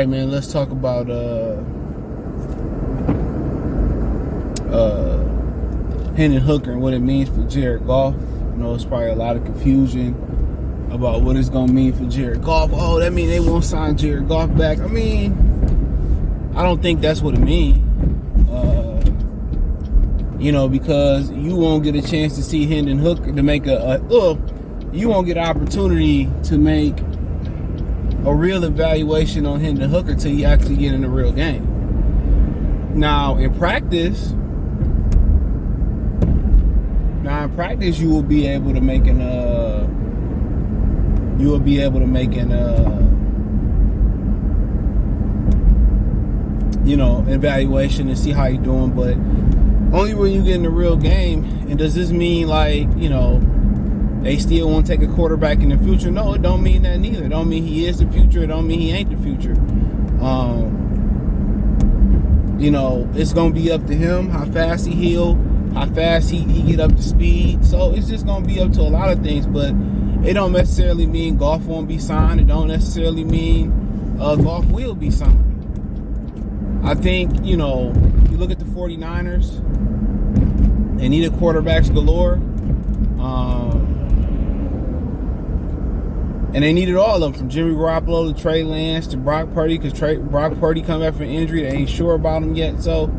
right, man, let's talk about Hendon Hooker and what it means for Jared Goff. I know it's probably a lot of confusion about what it's gonna mean for Jared Goff. Oh, that means they won't sign Jared Goff back. I mean, I don't think that's what it means. Because you won't get a chance to see Hendon Hooker to make you won't get an opportunity to make a real evaluation on Hendon Hooker till you actually get in the real game. Now in practice, you will be able to make an evaluation and see how you're doing, but only when you get in the real game. And does this mean they still won't take a quarterback in the future? No, it don't mean that neither. It don't mean he is the future. It don't mean he ain't the future. It's gonna be up to him how fast he heal, how fast he get up to speed. So it's just gonna be up to a lot of things, but it don't necessarily mean Goff won't be signed. It don't necessarily mean Goff will be signed. I think, you look at the 49ers, they needed quarterbacks galore. And they needed all of them, from Jimmy Garoppolo to Trey Lance to Brock Purdy, because Brock Purdy come back from injury. They ain't sure about him yet. So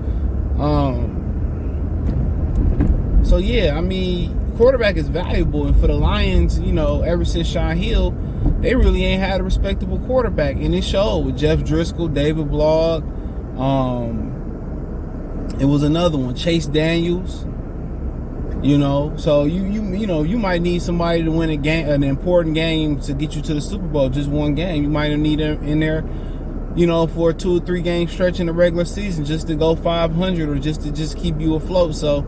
yeah, I mean, quarterback is valuable. And for the Lions, ever since Sean Hill, they really ain't had a respectable quarterback. And it showed with Jeff Driscoll, David Blog. It was another one, Chase Daniels. So you might need somebody to win a game, an important game to get you to the Super Bowl. Just one game, you might need them in there, for a 2 or 3 game stretch in the regular season, just to go 500 or just to keep you afloat. So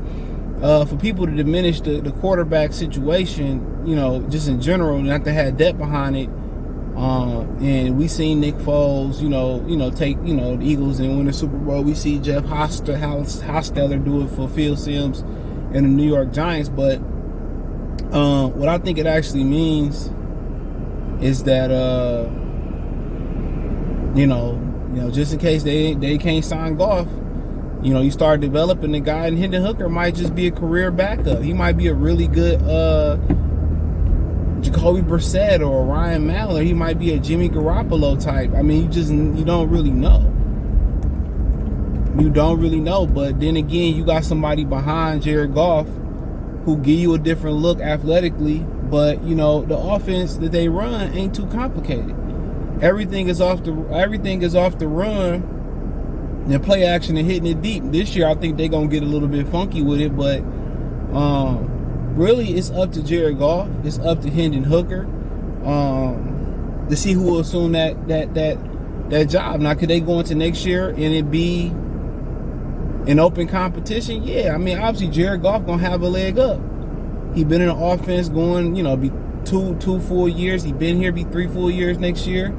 for people to diminish the quarterback situation, just in general, not to have depth behind it. And we seen Nick Foles, take the Eagles and win the Super Bowl. We see Jeff Hostetler do it for Phil Simms and the New York Giants. But what I think it actually means is that just in case they can't sign Goff, you start developing the guy, and Hendon Hooker might just be a career backup. He might be a really good Jacoby Brissett or Ryan Mallett. He might be a Jimmy Garoppolo type. I mean, you don't really know. You don't really know. But then again, you got somebody behind Jared Goff who give you a different look athletically. But the offense that they run ain't too complicated. Everything is off the run and play action and hitting it deep. This year, I think they're gonna get a little bit funky with it, but really, it's up to Jared Goff. It's up to Hendon Hooker to see who will assume that job. Now, could they go into next year and it be an open competition? Yeah, I mean, obviously Jared Goff gonna have a leg up. He been in the offense going, be two full years. He been here, be 3 full years next year.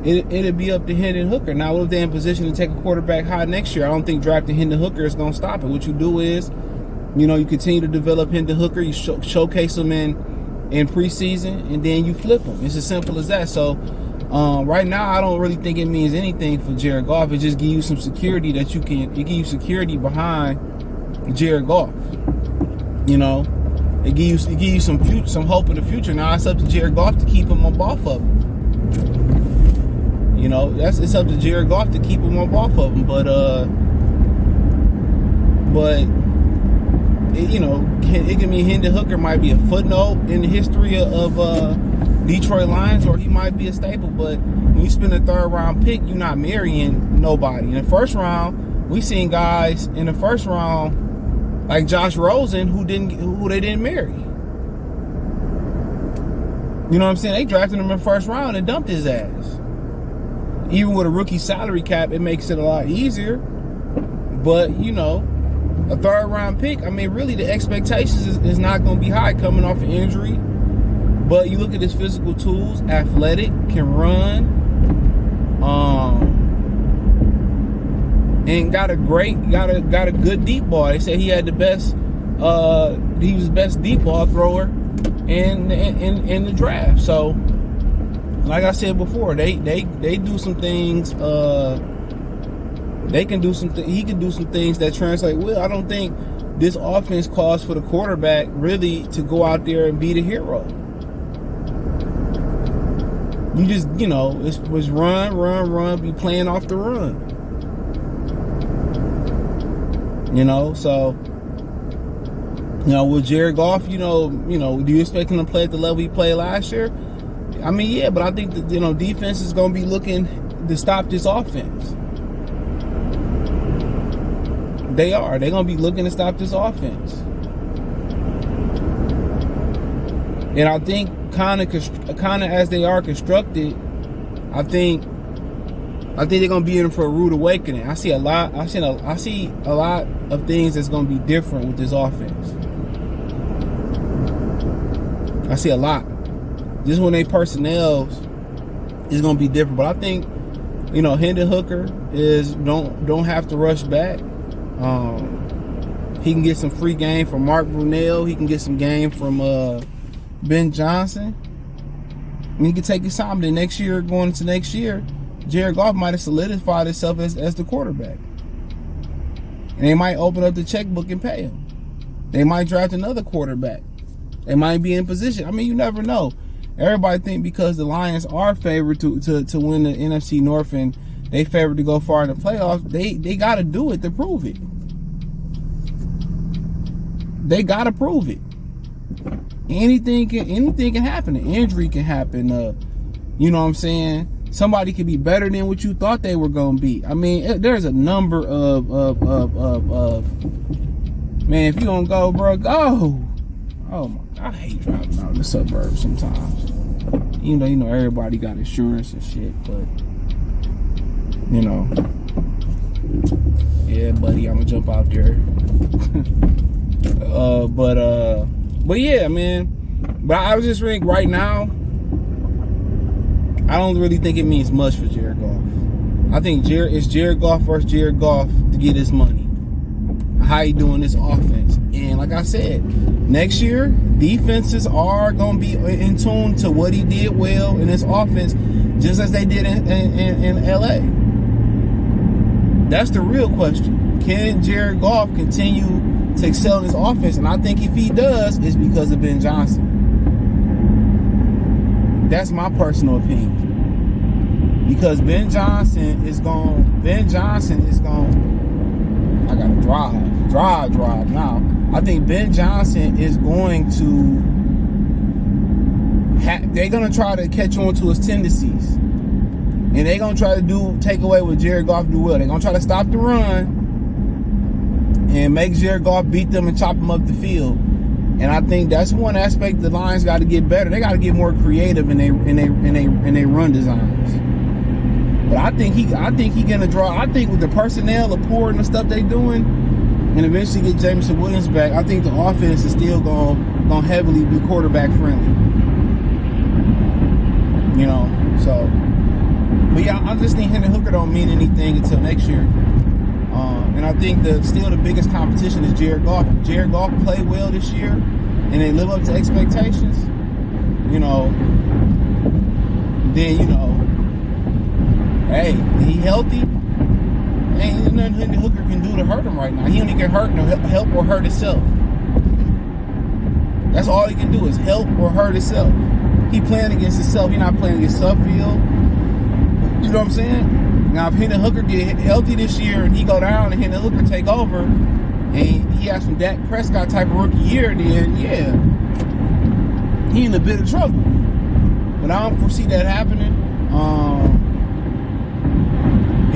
It'll be up to Hendon Hooker. Now, what if they're in position to take a quarterback high next year? I don't think drafting Hendon Hooker is gonna stop it. What you do is, you continue to develop Hendon Hooker. You showcase him in preseason, and then you flip him. It's as simple as that. So right now, I don't really think it means anything for Jared Goff. It just gives you some security that it give you security behind Jared Goff. It gives you some hope in the future. Now it's up to Jared Goff to keep him up off of him. It's up to Jared Goff to keep him up off of him. But it can mean Hendon Hooker might be a footnote in the history of Detroit Lions, or he might be a staple. But when you spend a 3rd round pick, you're not marrying nobody. In the 1st round, we seen guys in the 1st round like Josh Rosen who they didn't marry. You know what I'm saying? They drafted him in the 1st round and dumped his ass. Even with a rookie salary cap, it makes it a lot easier. But a 3rd round pick, I mean, really the expectations is not going to be high coming off an injury. But you look at his physical tools, athletic, can run, and got a good deep ball. They said he had the best, he was the best deep ball thrower in the draft. So like I said before, they do some things. They can do some. He can do some things that translate well. I don't think this offense calls for the quarterback really to go out there and be the hero. You just, it was run, be playing off the run. So, with Jared Goff, do you expect him to play at the level he played last year? I mean, yeah, but I think that, defense is going to be looking to stop this offense. They are. They're going to be looking to stop this offense. And I think kind of as they are constructed, I think they're gonna be in for a rude awakening. I see a lot of things that's gonna be different with this offense. I see a lot. Just when they personnel is gonna be different. But I think, Hendon Hooker don't have to rush back. He can get some free game from Mark Brunell. He can get some game from Ben Johnson. And he can take his time. Then going into next year, Jared Goff might have solidified himself as the quarterback. And they might open up the checkbook and pay him. They might draft another quarterback. They might be in position. I mean, you never know. Everybody think because the Lions are favored to win the NFC North and they favored to go far in the playoffs, they got to do it to prove it. They got to prove it. Anything can happen. An injury can happen. You know what I'm saying? Somebody could be better than what you thought they were gonna be. I mean, there's a number of man. If you don't go, bro, go. Oh my God, I hate driving out in the suburbs sometimes. You know, everybody got insurance and shit, but yeah, buddy, I'm gonna jump out there. But yeah, man. But I was just thinking right now, I don't really think it means much for Jared Goff. I think it's Jared Goff versus Jared Goff to get his money. How he doing this offense? And like I said, next year, defenses are going to be in tune to what he did well in this offense, just as they did in LA. That's the real question. Can Jared Goff continue to excel in his offense? And I think if he does, it's because of Ben Johnson. That's my personal opinion. Because Ben Johnson is gone. I gotta drive now. I think Ben Johnson is going to. They're gonna try to catch on to his tendencies, and they're gonna try to take away what Jared Goff do well. They're gonna try to stop the run and make Jared Goff beat them and chop them up the field. And I think that's one aspect the Lions got to get better. They got to get more creative in their run designs. But I think he gonna draw. I think with the personnel, the poor and the stuff they doing, and eventually get Jameson Williams back, I think the offense is still gonna heavily be quarterback friendly. So. But yeah, I just think Hendon Hooker don't mean anything until next year. And I think still the biggest competition is Jared Goff. If Jared Goff played well this year and they live up to expectations, then hey, he healthy. Ain't nothing Hendon Hooker can do to hurt him right now. He only can help or hurt himself. That's all he can do is help or hurt himself. He playing against himself. He not playing against Suffield. You know what I'm saying? Now, if Hendon Hooker get healthy this year and he go down and Hendon Hooker take over and he has some Dak Prescott type of rookie year, then yeah, he in a bit of trouble. But I don't foresee that happening.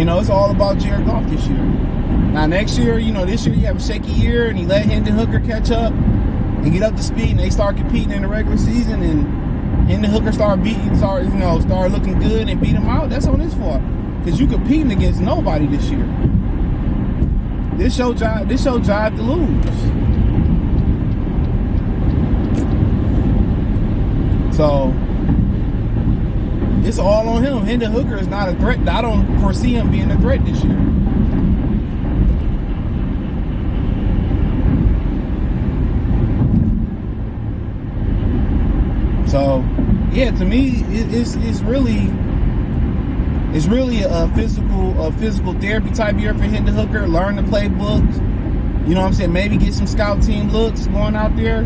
It's all about Jared Goff this year. Now, next year, this year you have a shaky year and he let Hendon Hooker catch up and get up to speed and they start competing in the regular season and Hendon Hooker start looking good and beat him out. That's on his fault. Because you competing against nobody this year. This show jive to lose. So it's all on him. Hendon Hooker is not a threat. I don't foresee him being a threat this year. So yeah, to me, it's really a physical therapy type year for Hendon Hooker. Learn the playbook. You know what I'm saying? Maybe get some scout team looks going out there.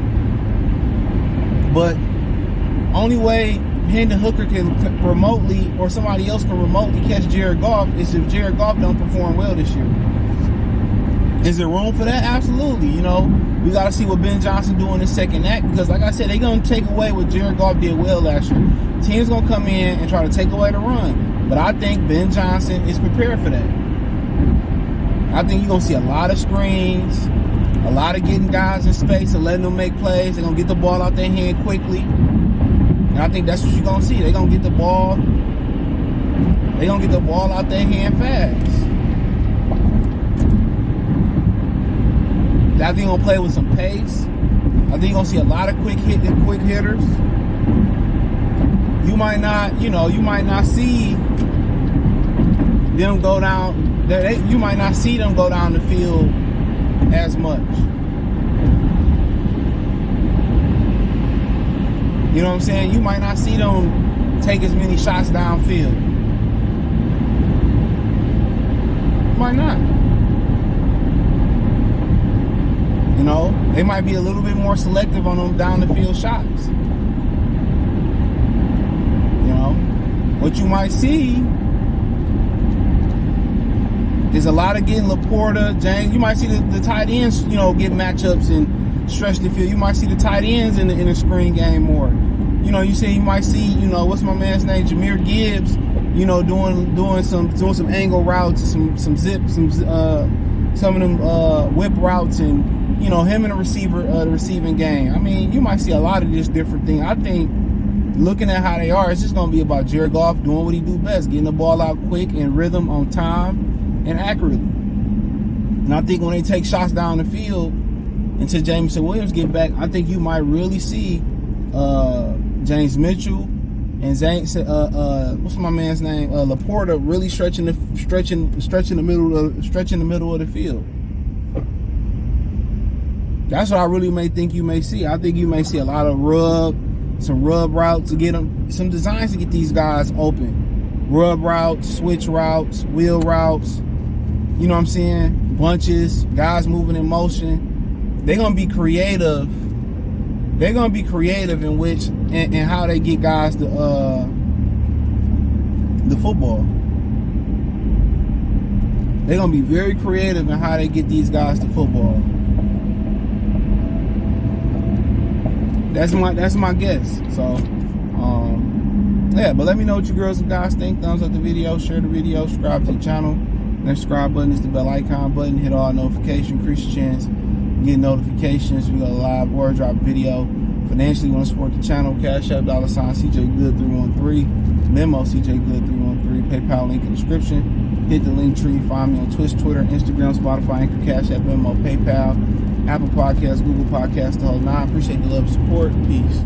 But only way Hendon Hooker can remotely, or somebody else can remotely catch Jared Goff is if Jared Goff don't perform well this year. Is there room for that? Absolutely. You know, we got to see what Ben Johnson do in the second act, because like I said, they're going to take away what Jared Goff did well last year. Team's going to come in and try to take away the run. But I think Ben Johnson is prepared for that. I think you're going to see a lot of screens, a lot of getting guys in space and letting them make plays. They're going to get the ball out their hand quickly. And I think that's what you're going to see. They're going to get the ball. They're going to get the ball out their hand fast. I think you're going to play with some pace. I think you're going to see a lot of quick hitters. You might not see them go down. You might not see them go down the field as much. You know what I'm saying? You might not see them take as many shots downfield. Might not. You know, they might be a little bit more selective on them down the field shots. You know, what you might see is a lot of getting Laporta, James. You might see the tight ends, you know, get matchups and stretch the field. You might see the tight ends in the screen game more. You know, you might see, you know, what's my man's name, Jahmyr Gibbs, you know, doing some angle routes, some of them whip routes, and you know, him in the receiving game. I mean, you might see a lot of just different things. I think looking at how they are, it's just gonna be about Jared Goff doing what he do best, getting the ball out quick and rhythm on time and accurately. And I think when they take shots down the field until Jameson Williams get back, I think you might really see James Mitchell and what's my man's name, Laporta, really stretching the middle of the field. That's what I really think you may see. I think you may see a lot of some rub routes to get them, some designs to get these guys open. Rub routes, switch routes, wheel routes. You know what I'm saying? Bunches, guys moving in motion. They're gonna be creative. They're gonna be creative in which and how they get guys the football. They're gonna be very creative in how they get these guys the football. That's my guess. So, yeah. But let me know what you girls and guys think. Thumbs up the video, share the video, subscribe to the channel. That subscribe button is the bell icon button. Hit all notifications, increase your chance get notifications. We got a live or drop video. Financially, you want to support the channel? Cash App, $CJ Good313, Venmo CJ Good313, PayPal link in the description. Hit the link tree. Find me on Twitch, Twitter, Instagram, Spotify, Anchor, Cash App, Venmo, PayPal, Apple Podcasts, Google Podcasts, the whole nine. Appreciate the love and support. Peace.